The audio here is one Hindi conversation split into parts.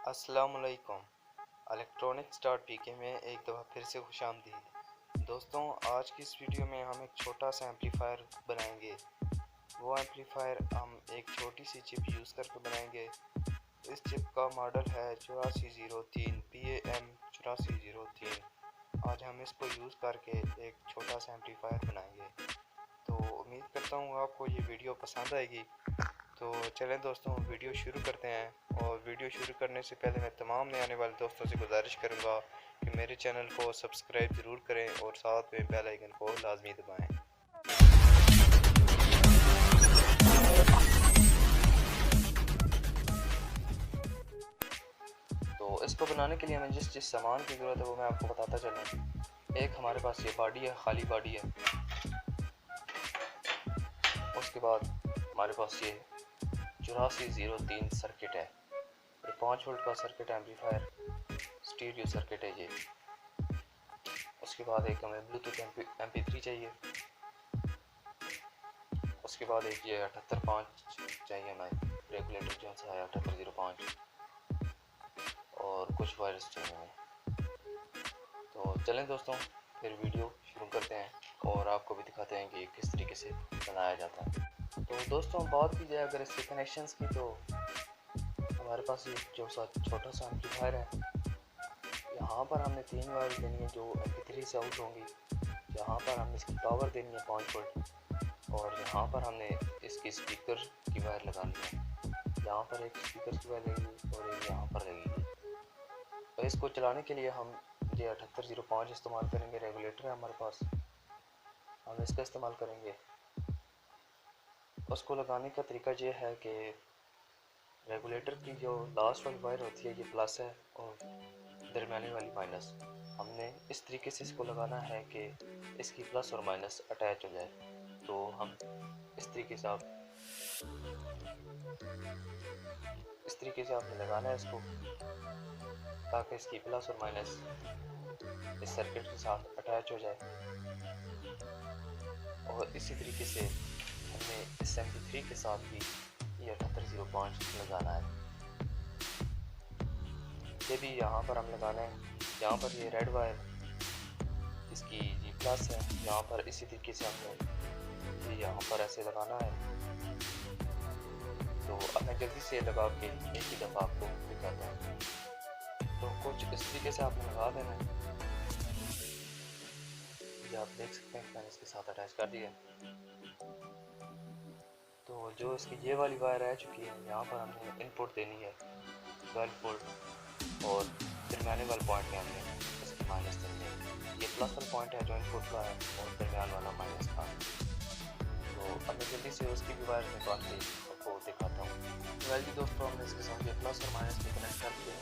अस्सलामुअलैकुम। इलेक्ट्रॉनिक्स डॉट पीके में एक दफ़ा फिर से खुशामदीद। दोस्तों, आज की इस वीडियो में हम एक छोटा सा एम्पलीफायर बनाएंगे। वो एम्पलीफायर हम एक छोटी सी चिप यूज़ करके बनाएंगे। इस चिप का मॉडल है 8403 PAM 8403। आज हम इसको यूज़ करके एक छोटा सा एम्पलीफायर बनाएंगे। तो उम्मीद करता हूँ आपको ये वीडियो पसंद आएगी। तो चलें दोस्तों, वीडियो शुरू करते हैं। और वीडियो शुरू करने से पहले मैं तमाम नए आने वाले दोस्तों से गुजारिश करूंगा कि मेरे चैनल को सब्सक्राइब ज़रूर करें और साथ में बेल आइकन को लाजमी दबाएं। तो इसको बनाने के लिए हमें जिस जिस सामान की ज़रूरत है वो मैं आपको बताता चलूँ। एक हमारे पास ये बॉडी है, खाली बॉडी है। उसके बाद हमारे पास ये 8403 सर्किट है। ये 5 वोल्ट का सर्किट एम्पलीफायर स्टीरियो सर्किट है ये। उसके बाद एक हमें ब्लूटूथ MP3 चाहिए। उसके बाद एक ये 785 चाहिए हमें, रेगुलेटर जो सा है 7805, और कुछ वायर्स चाहिए हमें। तो चलें दोस्तों, फिर वीडियो शुरू करते हैं और आपको भी दिखाते हैं कि किस तरीके से बनाया जाता है। तो दोस्तों, बात की जाए अगर इसके कनेक्शंस की, तो हमारे पास ये जो सा छोटा सा एम्पलीफायर है, यहाँ पर हमने 3 वायर देनी है जो MP3 से आउट होंगी। यहाँ पर हमने इसकी पावर देनी है 5 वोल्ट, और यहाँ पर हमने इसकी स्पीकर की वायर लगानी है। यहाँ पर एक स्पीकर की वायर लगेगी और एक यहाँ पर लगेगी। तो इसको चलाने के लिए हम ये 7805 इस्तेमाल करेंगे। रेगुलेटर है हमारे पास, हम इसका इस्तेमाल करेंगे। उसको लगाने का तरीका ये है कि रेगुलेटर की जो लास्ट वाली वायर होती है ये प्लस है और दरमियानी वाली माइनस। हमने इस तरीके से इसको लगाना है कि इसकी प्लस और माइनस अटैच हो जाए। तो हम इस तरीके से आपने लगाना है इसको, ताकि इसकी प्लस और माइनस इस सर्किट के साथ अटैच हो जाए। और इसी तरीके से हमने इस MP3 के साथ भी ये 7805 लगाना है। ये भी यहाँ पर हम लगाना है। यहाँ पर ये रेड वायर इसकी जी प्लस है, यहाँ पर इसी तरीके से हमने ये यहाँ पर ऐसे लगाना है। तो अब मैं जल्दी से लगा के एक ही दफ़ा आपको दिखाता हूँ। तो कुछ इस तरीके से आपने लगा देना है। ये आप देख सकते हैं मैंने इसके साथ अटैच कर दिया। तो जो इसकी ये वाली वायर रह चुकी है, यहाँ पर हमने इनपुट देनी है 12 वोल्ट, और दरमियाने वाले पॉइंट में हमने इसकी माइनस देनी है। ये प्लस वाला पॉइंट है जो इनपुट का है और दरमियान वाला माइनस का। तो अब मैं जल्दी से उसकी भी वायर निकाल के आपको दिखाता हूँ। वेल दोस्तों, हमने इसके साथ ये प्लस और माइनस को कनेक्ट कर दिया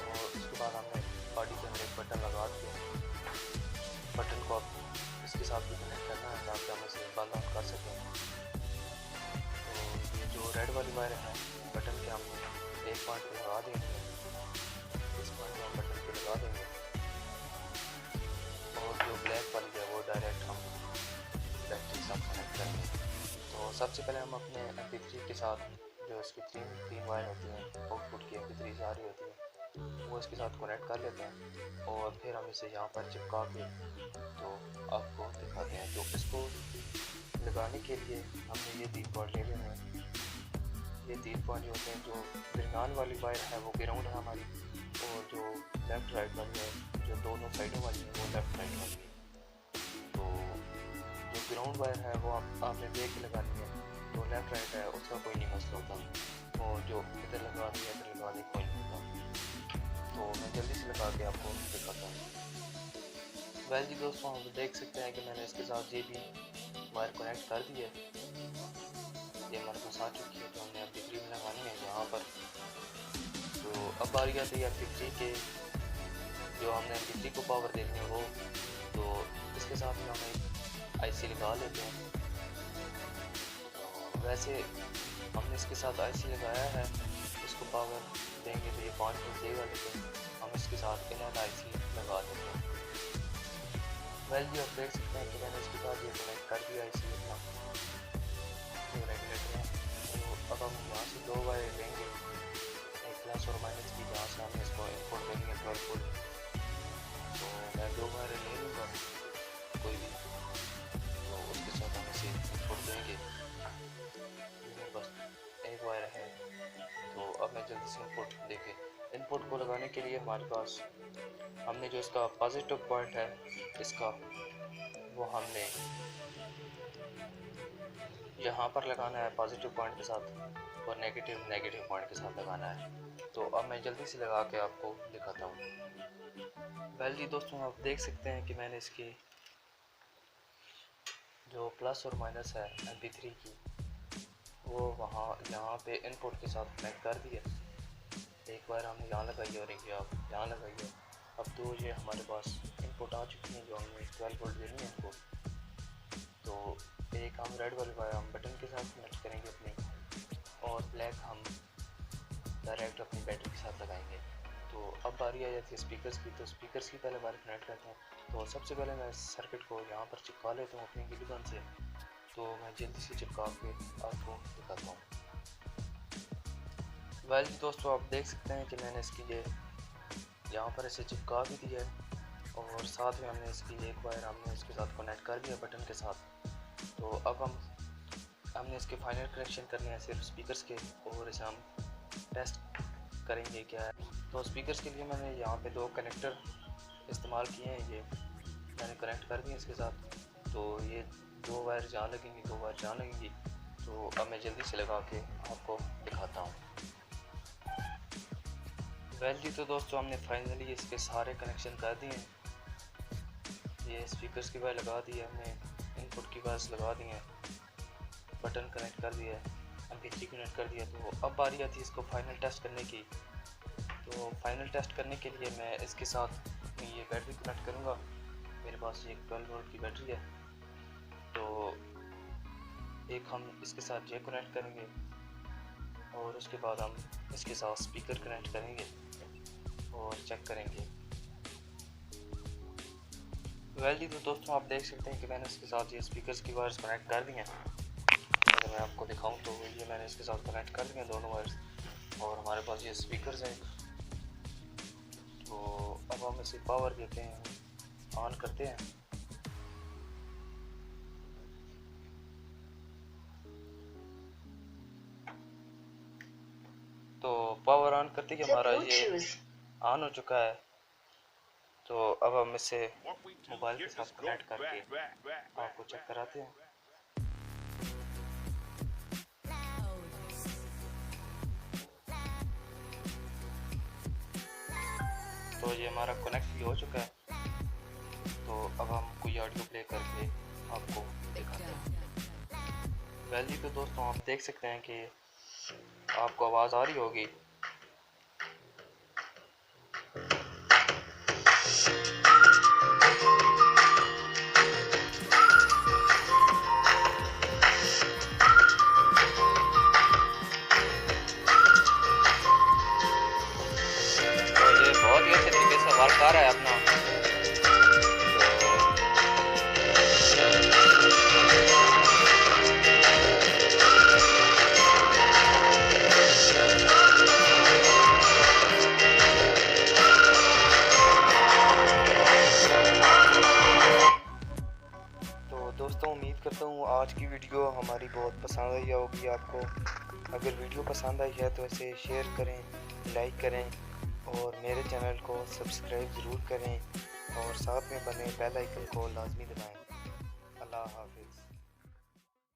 और उसके बाद हमने बॉडी के अंदर एक बटन लगा दिया। बटन को आप इसके साथ भी कनेक्ट करना है ताकि हम इसे बंद ऑन कर सकें। तो ये जो रेड वाली वायर है बटन के हम एक पॉइंट पे लगा देंगे, इस पॉइंट पे हम बटन पे लगा देंगे, और जो ब्लैक वाली है वो डायरेक्ट हम बैटरी के साथ कनेक्ट करेंगे। तो सबसे पहले हम अपने MP3 के साथ जो इसकी तीन वायर होती हैं आउटपुट की MP3 से आ रही होती है वो इसके साथ कनेक्ट कर लेते हैं, और फिर हम इसे यहाँ पर चिपका के तो आपको दिखाते हैं। तो इसको लगाने के लिए हमने ये 3 पॉइंट ले लेने हैं। ये 3 पॉइंट जो होते हैं, जो दरमियान वाली वायर है वो ग्राउंड है हमारी, और जो लेफ़्ट राइट वाली है जो दोनों साइडों वाली है वो लेफ़्ट राइट वाली है। तो जो ग्राउंड वायर है वो आपने देख के लगानी है। तो लेफ़्ट राइट है उसका कोई नहीं मसला होता, और जो इधर लगानी है इधर लगाने कोई नहीं होता। तो मैं जल्दी से लगा के आपको दिखाता हूँ। वेल जी दोस्तों, आप देख सकते हैं कि मैंने इसके साथ ये भी वायर कनेक्ट कर दी है। ये हमारे पास आ चुकी है, तो हमने MP3 में लगानी है यहाँ पर। तो अब बारी आती है MP3 के, जो हमने MP3 को पावर देनी है वो। तो इसके साथ में हम एक IC लगा लेते हैं। तो वैसे हमने इसके साथ IC लगाया है, इसको पावर देंगे तो ये 5 वोल्ट देगा, लेकिन हम इसके साथ इनर IC लगा देते हैं। वेल जी, आप देख सकते हैं कि मैंने इसके साथ ये कनेक्ट कर दिया IC अपना, जो रेगुलेटर है। तो अब हम यहाँ से 2 वायर लेंगे, एक आउटपुट को लगाने के लिए हमारे पास हमने जो इसका पॉजिटिव पॉइंट है इसका, वो हमने यहाँ पर लगाना है पॉजिटिव पॉइंट के साथ, और नेगेटिव पॉइंट के साथ लगाना है। तो अब मैं जल्दी से लगा के आपको दिखाता हूँ। वेल जी दोस्तों, आप देख सकते हैं कि मैंने इसकी जो प्लस और माइनस है MP3 की, वो यहाँ पे इनपुट के साथ कनेक्ट कर दिया। एक बार हमने यहाँ लगाई और एक यहाँ लगाई है। अब तो ये हमारे पास इनपुट आ चुकी हैं जो हमने 12 वोल्ट देनी है इनको। तो एक हम रेड वाले वायर हम बटन के साथ कनेक्ट करेंगे अपनी, और ब्लैक हम डायरेक्ट अपनी बैटरी के साथ लगाएंगे। तो अब बारी आ जाती है स्पीकर्स की। तो स्पीकर्स की पहले वायर कनेक्ट करते हैं। तो सबसे पहले मैं सर्किट को यहाँ पर चिपका लेता हूँ अपनी गिली गन से। तो मैं जल्दी से चिपका के आपको दिखाता हूँ। वेल दोस्तों, आप देख सकते हैं कि मैंने इसकी ये यहाँ पर इसे चिपका भी दिया है, और साथ में हमने इसकी एक वायर हमने इसके साथ कनेक्ट कर दिया बटन के साथ। तो अब हमने इसके फाइनल कनेक्शन करने हैं सिर्फ स्पीकर्स के, और इसे हम टेस्ट करेंगे क्या है। तो स्पीकर्स के लिए मैंने यहाँ पे 2 कनेक्टर इस्तेमाल किए हैं, ये मैंने कनेक्ट कर दिए इसके साथ। तो ये 2 वायर जहाँ लगेंगी, 2 वायर जहाँ लगेंगी। तो अब मैं जल्दी से लगा के आपको दिखाता हूँ। वेल जी, तो दोस्तों हमने फाइनली इसके सारे कनेक्शन कर दिए हैं। ये स्पीकर्स की वायर लगा दी है हमने, इनपुट की वायर्स लगा दी हैं, बटन कनेक्ट कर दिया है, MP3 कनेक्ट कर दिया। तो अब बारी आती है इसको फाइनल टेस्ट करने की। तो फाइनल टेस्ट करने के लिए मैं इसके साथ ये बैटरी कनेक्ट करूँगा। मेरे पास ये 12 वोल्ट की बैटरी है। तो एक हम इसके साथ ये कनेक्ट करेंगे, और उसके बाद हम इसके साथ स्पीकर कनेक्ट करेंगे और चेक करेंगे। वेल जी, तो दोस्तों आप देख सकते हैं कि मैंने इसके साथ ये स्पीकर्स की वायर्स कनेक्ट कर दी हैं। अगर मैं आपको दिखाऊं तो ये मैंने इसके साथ कनेक्ट कर दिए दोनों वायर्स, और हमारे पास ये स्पीकर्स हैं। तो अब हम इसे पावर देते हैं, ऑन करते हैं। तो पावर ऑन करते ही हमारा ये ऑन हो चुका है। तो अब हम इसे मोबाइल के साथ कनेक्ट करके आपको चेक कराते हैं। तो ये हमारा कनेक्ट भी हो चुका है। तो अब हम कोई ऑडियो प्ले करके आपको दिखाते हैं। वेल जी, तो दोस्तों आप देख सकते हैं कि आपको आवाज़ आ रही होगी। तो ये बहुत ही अच्छे तरीके से वर्क आ रहा है अपना। दोस्तों उम्मीद करता हूँ आज की वीडियो हमारी बहुत पसंद आई होगी आपको। अगर वीडियो पसंद आई है तो इसे शेयर करें, लाइक करें, और मेरे चैनल को सब्सक्राइब ज़रूर करें, और साथ में बने बेल आइकन को लाजमी दबाएं। अल्लाह हाफिज़।